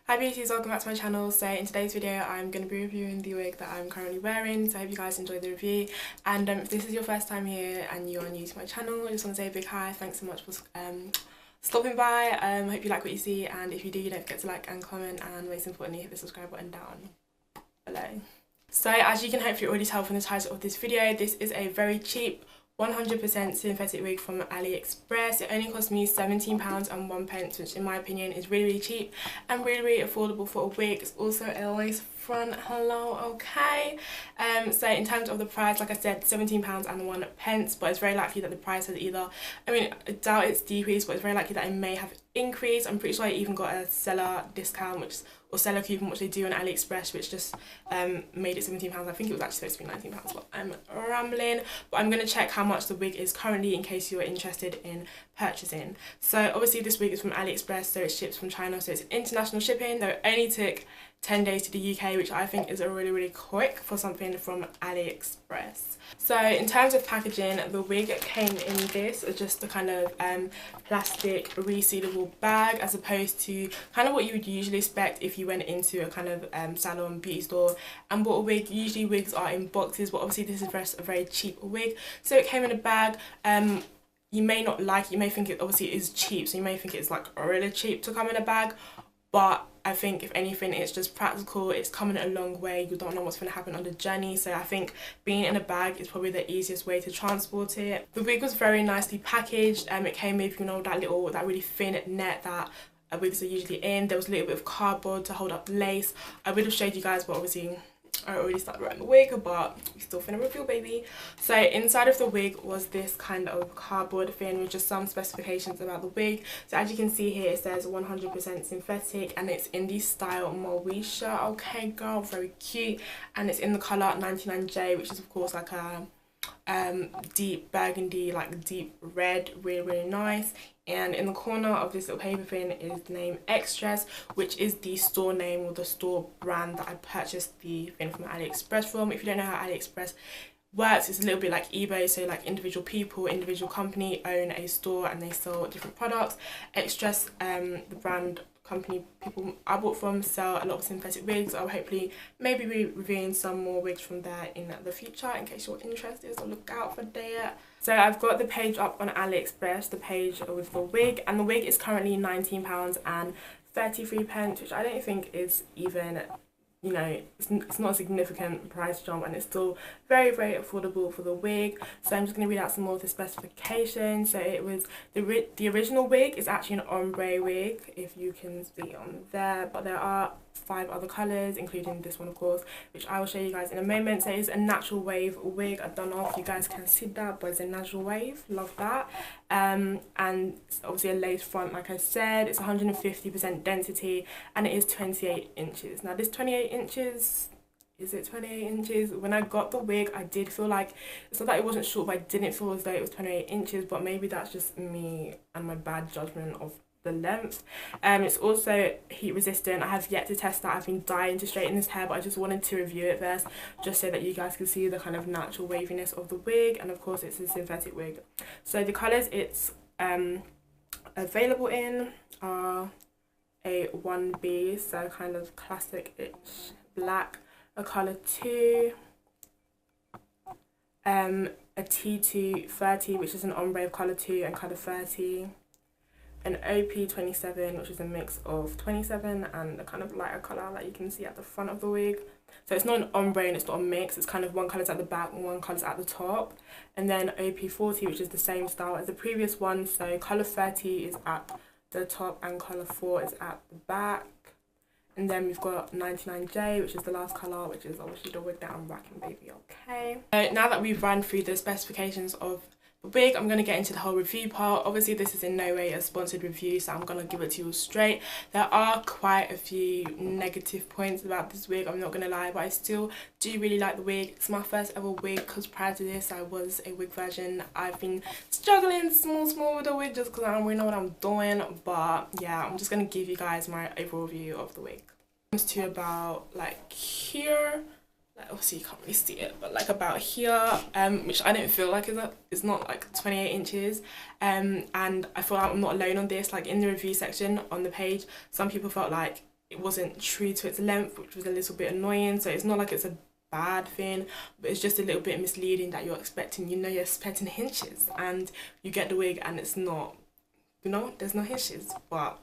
Hi beauties, welcome back to my channel. So in today's video I'm going to be reviewing the wig that I'm currently wearing, so I hope you guys enjoyed the review. And if this is your first time here and you're new to my channel, I just want to say a big hi. Thanks so much for stopping by. Hope you like what you see, and if you do, don't forget to like and comment, and most importantly hit the subscribe button down below. So as you can hopefully already tell from the title of this video, this is a very cheap 100% synthetic wig from Aliexpress. It only cost me £17 and 1p, which in my opinion is really cheap and really affordable for a wig. It's also a lace front, hello, okay. So in terms of the price, like I said, £17 and 1p, but it's very likely that the price has either, I doubt it's decreased, but it's very likely that it may have increased. I'm pretty sure I even got a seller discount, or seller coupon, which they do on Aliexpress, which just made it £17. I think it was actually supposed to be £19, but I'm rambling. But I'm going to check how much the wig is currently in case you're interested in purchasing. So obviously this wig is from Aliexpress, so it ships from China, so it's international shipping, though it only took 10 days to the UK, which I think is a really quick for something from Aliexpress. So in terms of packaging, the wig came in this, just a kind of plastic resealable bag, as opposed to kind of what you would usually expect if you went into a kind of salon beauty store and bought a wig. Usually wigs are in boxes, but obviously this is a very cheap wig, so it came in a bag. You may not like it, you may think it obviously is cheap, so you may think it's like really cheap to come in a bag, but I think if anything it's just practical. It's coming a long way, you don't know what's going to happen on the journey, so I think being in a bag is probably the easiest way to transport it. The wig was very nicely packaged. It came with, you know, that really thin net that wigs are usually in. There was a little bit of cardboard to hold up lace. I would have showed you guys, but obviously I already started wearing the wig, but we still finna review, baby. So inside of the wig was this kind of cardboard thing with just some specifications about the wig. So as you can see here, it says 100% synthetic, and it's in the style Moesha. Okay girl, very cute. And it's in the colour 99J, which is of course like a deep burgundy, like deep red, really nice. And in the corner of this little paper thing is the name Extras, which is the store name or the store brand that I purchased the thing from Aliexpress from. If you don't know how Aliexpress works, it's a little bit like eBay, so like individual people, individual company own a store and they sell different products. Extras, the brand company people I bought from, sell a lot of synthetic wigs. I'll hopefully maybe be reviewing some more wigs from there in the future in case you're interested, so look out for that. So I've got the page up on Aliexpress, the page with the wig, and the wig is currently £19 and 33p, which I don't think is even, you know, it's not a significant price jump, and it's still very affordable for the wig. So I'm just going to read out some more of the specifications. So it was the original wig is actually an ombre wig, if you can see on there, but there are 5 other colours, including this one of course, which I will show you guys in a moment. So it's a natural wave wig. I don't know if you guys can see that, but it's a natural wave, love that. And it's obviously a lace front, like I said. It's 150% density, and it is 28 inches. Now this 28 inches, is it 28 inches? When I got the wig, I did feel like, it's not that it wasn't short, but I didn't feel as though it was 28 inches, but maybe that's just me and my bad judgment of the length. It's also heat resistant. I have yet to test that. I've been dying to straighten this hair, but I just wanted to review it first, just so that you guys can see the kind of natural waviness of the wig. And of course it's a synthetic wig. So the colours it's available in are a 1B, so kind of classic-ish black, a colour 2, a T2 30, which is an ombre of colour 2 and colour 30, an OP27, which is a mix of 27 and a kind of lighter colour that you can see at the front of the wig. So it's not an ombre and it's not a mix, it's kind of one colour's at the back and one colour's at the top. And then OP40, which is the same style as the previous one, so colour 30 is at the top and colour 4 is at the back. And then we've got 99J, which is the last colour, which is obviously the wig that I'm rocking, baby, okay. So now that we've run through the specifications of the wig, I'm going to get into the whole review part. Obviously this is in no way a sponsored review, so I'm going to give it to you straight. There are quite a few negative points about this wig, I'm not going to lie, but I still do really like the wig. It's my first ever wig, because prior to this I was a wig version. I've been struggling small with the wig just because I don't really know what I'm doing, but yeah, I'm just going to give you guys my overall view of the wig. It comes to about like here, like obviously you can't really see it, but like about here, which I don't feel like is not like 28 inches, and I feel like I'm not alone on this. Like in the review section on the page, some people felt like it wasn't true to its length, which was a little bit annoying. So it's not like it's a bad thing, but it's just a little bit misleading that you're expecting, you're expecting hinges, and you get the wig and it's not, there's no hinges. But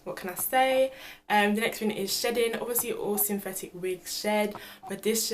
what can I say? The next thing is shedding. Obviously all synthetic wigs shed, but this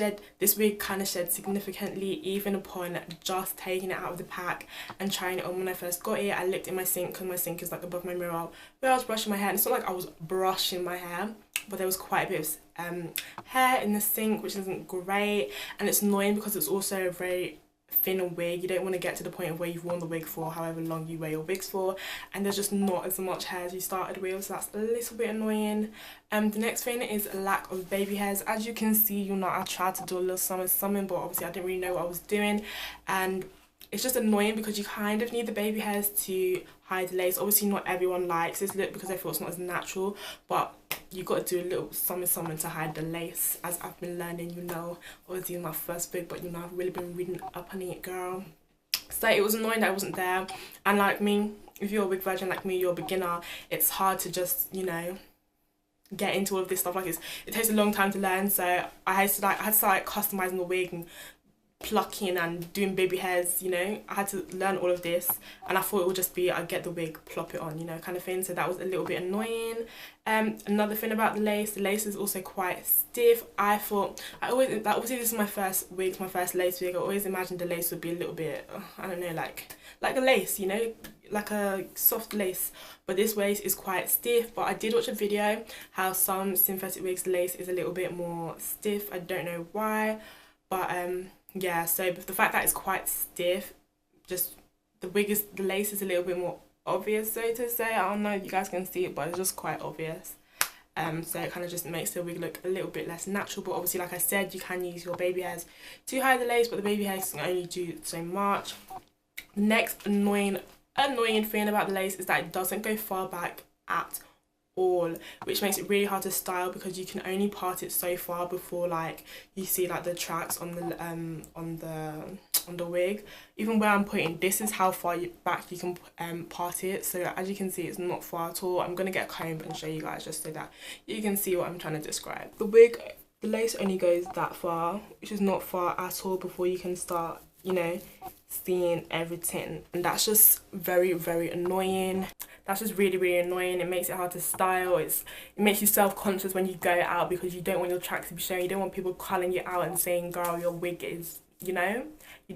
wig kind of shed significantly, even upon just taking it out of the pack and trying it on. When I first got it, I looked in my sink, because my sink is like above my mirror, where I was brushing my hair, and it's not like I was brushing my hair, but there was quite a bit of hair in the sink, which isn't great, and it's annoying because it's also a very thin wig. You don't want to get to the point of where you've worn the wig for however long you wear your wigs for, and there's just not as much hair as you started with, so that's a little bit annoying. The next thing is lack of baby hairs. As you can see, I tried to do a little something, but obviously I didn't really know what I was doing, and it's just annoying because you kind of need the baby hairs to hide the lace. Obviously not everyone likes this look because they feel it's not as natural, but you got to do a little something to hide the lace, as I've been learning, obviously in my first book, but I've really been reading up on it, girl. So it was annoying that it wasn't there, and like me, if you're a wig virgin like me, you're a beginner, it's hard to just, get into all of this stuff. Like it takes a long time to learn, so I had to start customizing the wig and plucking and doing baby hairs. I had to learn all of this, and I thought it would just be I get the wig, plop it on, kind of thing. So that was a little bit annoying. Another thing about the lace is also quite stiff. Obviously this is my first wig, my first lace wig. I always imagined the lace would be a little bit, I don't know, like a lace, like a soft lace, but this lace is quite stiff. But I did watch a video how some synthetic wigs lace is a little bit more stiff. I don't know why, but yeah, so the fact that it's quite stiff, just the lace is a little bit more obvious, so to say. I don't know if you guys can see it, but it's just quite obvious. So it kind of just makes the wig look a little bit less natural. But obviously, like I said, you can use your baby hairs to hide the lace, but the baby hairs can only do so much. The next annoying thing about the lace is that it doesn't go far back at all, which makes it really hard to style, because you can only part it so far before you see the tracks on the wig. Even where I'm pointing, this is how far back you can part it. So as you can see, it's not far at all. I'm gonna get a comb and show you guys just so that you can see what I'm trying to describe. The lace only goes that far, which is not far at all before you can start seeing everything, and that's just very, very annoying. That's just really, really annoying. It makes it hard to style. It makes you self-conscious when you go out, because you don't want your tracks to be showing. You don't want people calling you out and saying, girl, your wig is, you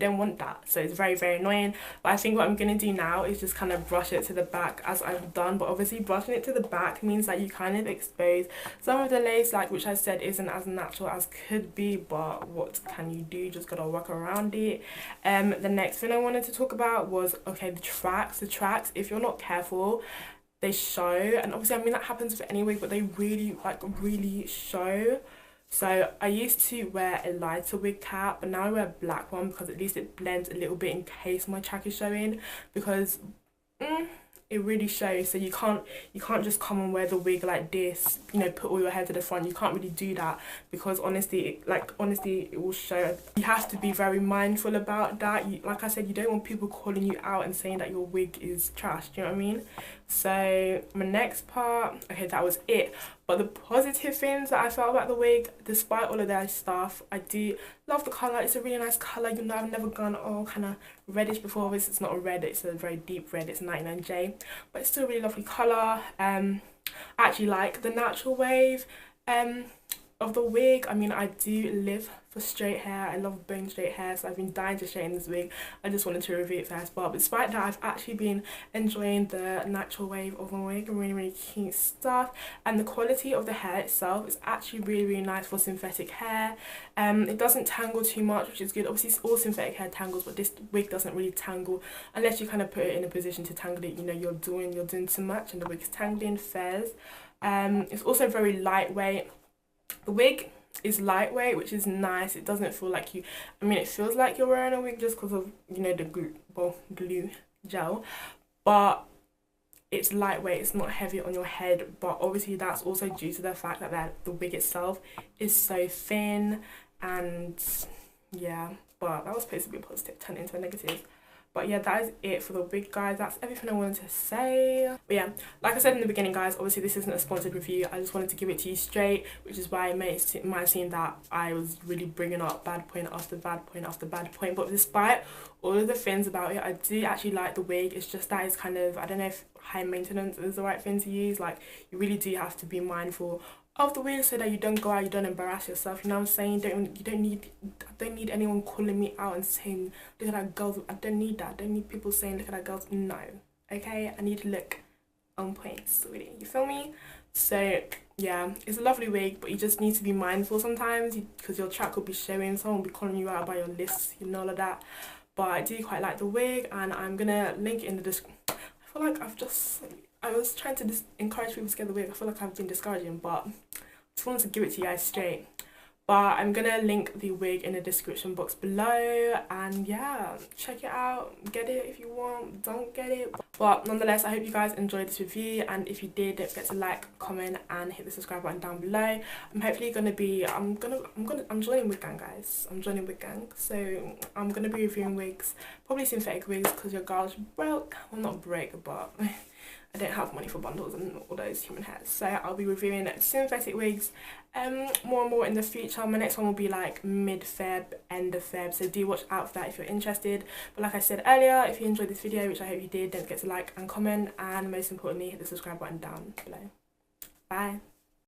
don't want that. So it's very, very annoying. But I think what I'm going to do now is just kind of brush it to the back as I've done. But obviously brushing it to the back means that you kind of expose some of the lace, which I said isn't as natural as could be, but what can you do? Just gotta work around it. The next thing I wanted to talk about was, okay, the tracks. If you're not careful, they show. And obviously, that happens with any wig, but they really show. So I used to wear a lighter wig cap, but now I wear a black one, because at least it blends a little bit in case my track is showing, because it really shows. So you can't just come and wear the wig like this, put all your hair to the front. You can't really do that, because honestly it will show. You have to be very mindful about that. Like I said, you don't want people calling you out and saying that your wig is trash. Do you know what I mean? So my next part, okay, that was it. But the positive things that I felt about the wig, despite all of that stuff, I do love the colour. It's a really nice colour. I've never gone all kind of reddish before. Obviously, it's not a red, it's a very deep red. It's 99J, but it's still a really lovely colour. I actually like the natural wave of the wig. I do live for straight hair. I love bone straight hair, so I've been dying to straighten this wig. I just wanted to review it first, but despite that, I've actually been enjoying the natural wave of the wig. Really, really cute stuff, and the quality of the hair itself is actually really, really nice for synthetic hair. It doesn't tangle too much, which is good. Obviously all synthetic hair tangles, but this wig doesn't really tangle unless you kind of put it in a position to tangle it. You're doing too much and the wig's tangling. Fairs. It's also very lightweight. The wig is lightweight, which is nice. It doesn't feel like it feels like you're wearing a wig just because of the glue gel, but it's lightweight. It's not heavy on your head, but obviously that's also due to the fact that the wig itself is so thin. And yeah, but that was supposed to be a positive, turned into a negative. But yeah, that is it for the wig, guys. That's everything I wanted to say. But yeah, like I said in the beginning, guys, obviously this isn't a sponsored review. I just wanted to give it to you straight, which is why it might seem that I was really bringing up bad point after bad point after bad point. But despite all of the things about it, I do actually like the wig. It's just that it's kind of, I don't know if high maintenance is the right thing to use. Like, you really do have to be mindful of the wig so that you don't go out, you don't embarrass yourself, you know what I'm saying? I don't need anyone calling me out and saying, look at that girl. I don't need that. I don't need people saying, look at that girl. No, okay? I need to look on point, sweetie, you feel me? So yeah, it's a lovely wig, but you just need to be mindful sometimes, because your track will be showing, someone will be calling you out by your list, you know, all of that. But I do quite like the wig, and I'm gonna link it in the description. I feel like I was trying to encourage people to get the wig. I feel like I've been discouraging, but I just wanted to give it to you guys straight. But I'm gonna link the wig in the description box below, and yeah, check it out, get it if you want, don't get it. But nonetheless, I hope you guys enjoyed this review, and if you did, don't forget to like, comment, and hit the subscribe button down below. I'm hopefully gonna be I'm joining wig gang, guys. I'm joining wig gang, so I'm gonna be reviewing wigs, probably synthetic wigs, because your girl's broke. Well, not broke, but I don't have money for bundles and all those human hairs, so I'll be reviewing synthetic wigs more and more in the future. My next one will be like mid-Feb, end of Feb, so do watch out for that if you're interested. But like I said earlier, if you enjoyed this video, which I hope you did, don't forget to like and comment, and most importantly, hit the subscribe button down below. Bye.